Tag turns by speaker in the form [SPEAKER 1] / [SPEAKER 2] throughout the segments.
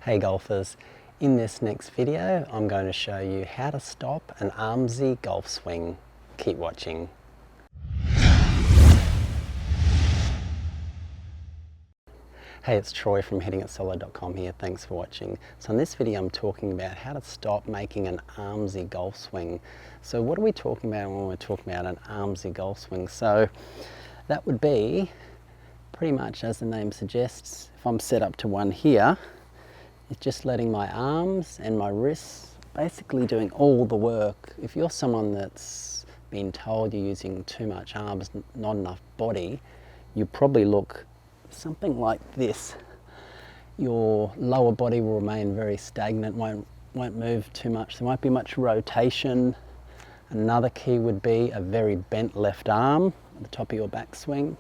[SPEAKER 1] Hey golfers, in this next video I'm going to show you how to stop an armsy golf swing. Keep watching. Hey, it's Troy from hittingitsolo.com here. Thanks for watching. So in this video I'm talking about how to stop making an armsy golf swing. So what are we talking about when we're talking about an armsy golf swing? So that would be pretty much as the name suggests. If I'm set up to one here, it's just letting my arms and my wrists basically doing all the work. If you're someone that's been told you're using too much arms, not enough body, you probably look something like this. Your lower body will remain very stagnant, won't move too much. There won't be much rotation. Another key would be a very bent left arm at the top of your backswing.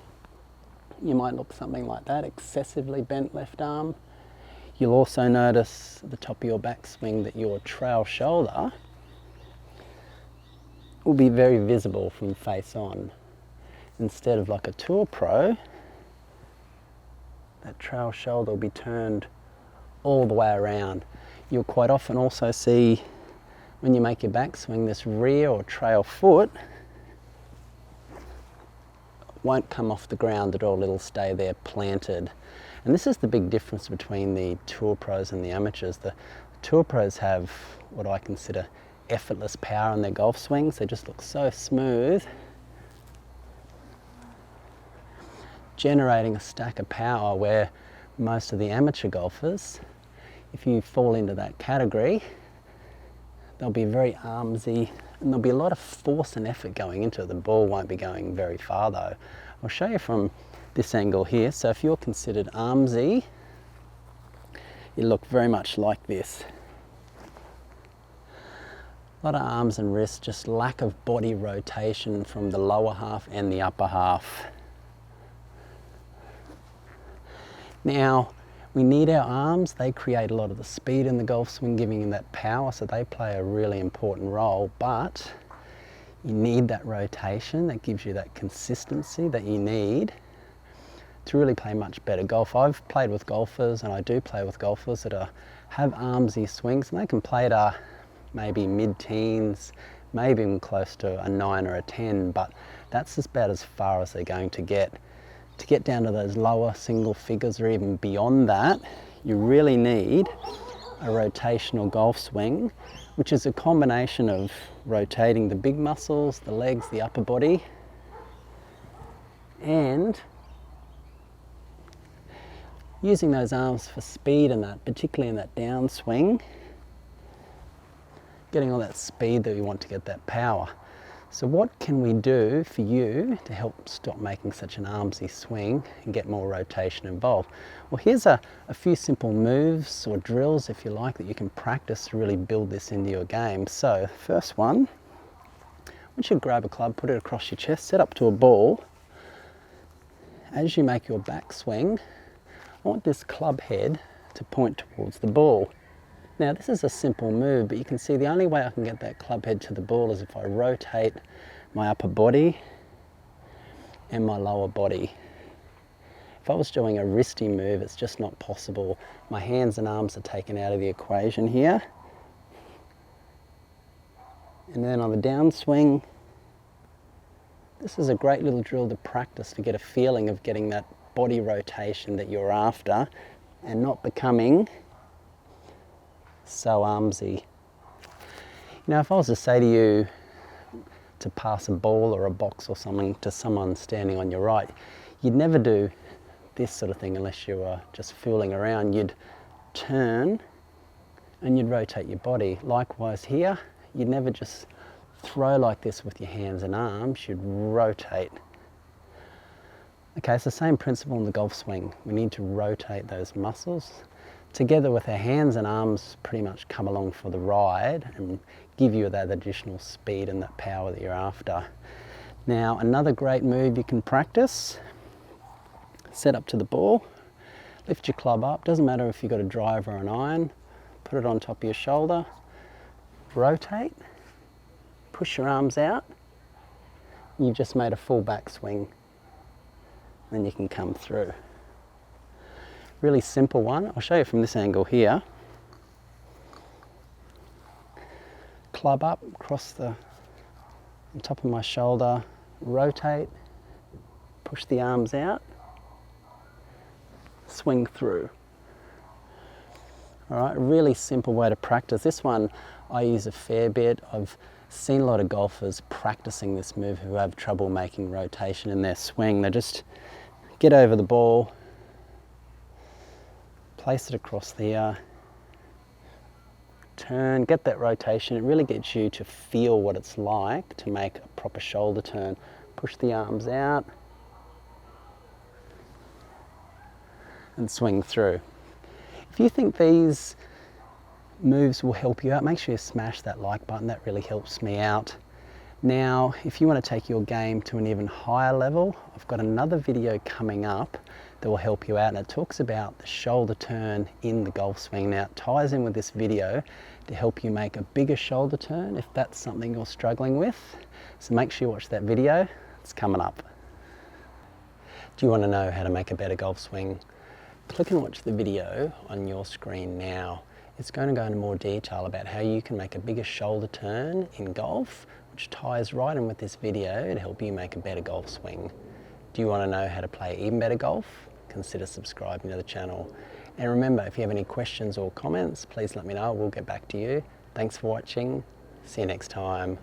[SPEAKER 1] You might look something like that, excessively bent left arm. You'll also notice at the top of your backswing that your trail shoulder will be very visible from face on. Instead of like a tour pro, that trail shoulder will be turned all the way around. You'll quite often also see when you make your backswing, this rear or trail foot won't come off the ground at all, it'll stay there planted. And this is the big difference between the tour pros and the amateurs. The tour pros have what I consider effortless power in their golf swings. They just look so smooth, generating a stack of power, where most of the amateur golfers, if you fall into that category, they'll be very armsy and there'll be a lot of force and effort going into it. The ball won't be going very far though. I'll show you from this angle here. So if you're considered armsy, you look very much like this. A lot of arms and wrists, just lack of body rotation from the lower half and the upper half. Now, we need our arms. They create a lot of the speed in the golf swing, giving you that power, so they play a really important role, but you need that rotation that gives you that consistency that you need to really play much better golf. I've played with golfers, and I do play with golfers that have armsy swings, and they can play to maybe mid-teens, maybe even close to a 9 or a 10, but that's about as far as they're going to get. To get down to those lower single figures or even beyond that, you really need a rotational golf swing, which is a combination of rotating the big muscles, the legs, the upper body, and using those arms for speed in that, particularly in that downswing, getting all that speed that we want to get that power. So what can we do for you to help stop making such an armsy swing and get more rotation involved? Well, here's a few simple moves or drills, if you like, that you can practice to really build this into your game. So first one, once you grab a club, put it across your chest, set up to a ball. As you make your backswing, I want this club head to point towards the ball. Now this is a simple move, but you can see the only way I can get that club head to the ball is if I rotate my upper body and my lower body. If I was doing a wristy move, it's just not possible. My hands and arms are taken out of the equation here. And then on the downswing, this is a great little drill to practice to get a feeling of getting that body rotation that you're after and not becoming so armsy. Now, if I was to say to you to pass a ball or a box or something to someone standing on your right, you'd never do this sort of thing unless you were just fooling around. You'd turn and you'd rotate your body. Likewise here, you'd never just throw like this with your hands and arms, you'd rotate. Okay, it's the same principle in the golf swing. We need to rotate those muscles. Together with our hands and arms pretty much come along for the ride and give you that additional speed and that power that you're after. Now, another great move you can practice, set up to the ball, lift your club up, doesn't matter if you've got a driver or an iron, put it on top of your shoulder, rotate, push your arms out, you've just made a full backswing, then you can come through. Really simple one. I'll show you from this angle here. Club up across the top of my shoulder, rotate, push the arms out, swing through. All right, really simple way to practice. This one I use a fair bit. I've seen a lot of golfers practicing this move who have trouble making rotation in their swing. They just get over the ball, place it across the ear, turn, get that rotation. It really gets you to feel what it's like to make a proper shoulder turn. Push the arms out and swing through. If you think these moves will help you out, make sure you smash that like button. That really helps me out. Now, if you want to take your game to an even higher level, I've got another video coming up that will help you out, and it talks about the shoulder turn in the golf swing. Now, it ties in with this video to help you make a bigger shoulder turn if that's something you're struggling with. So make sure you watch that video. It's coming up. Do you want to know how to make a better golf swing? Click and watch the video on your screen now. It's going to go into more detail about how you can make a bigger shoulder turn in golf, which ties right in with this video to help you make a better golf swing. Do you want to know how to play even better golf? Consider subscribing to the channel. And remember, if you have any questions or comments, please let me know. We'll get back to you. Thanks for watching. See you next time.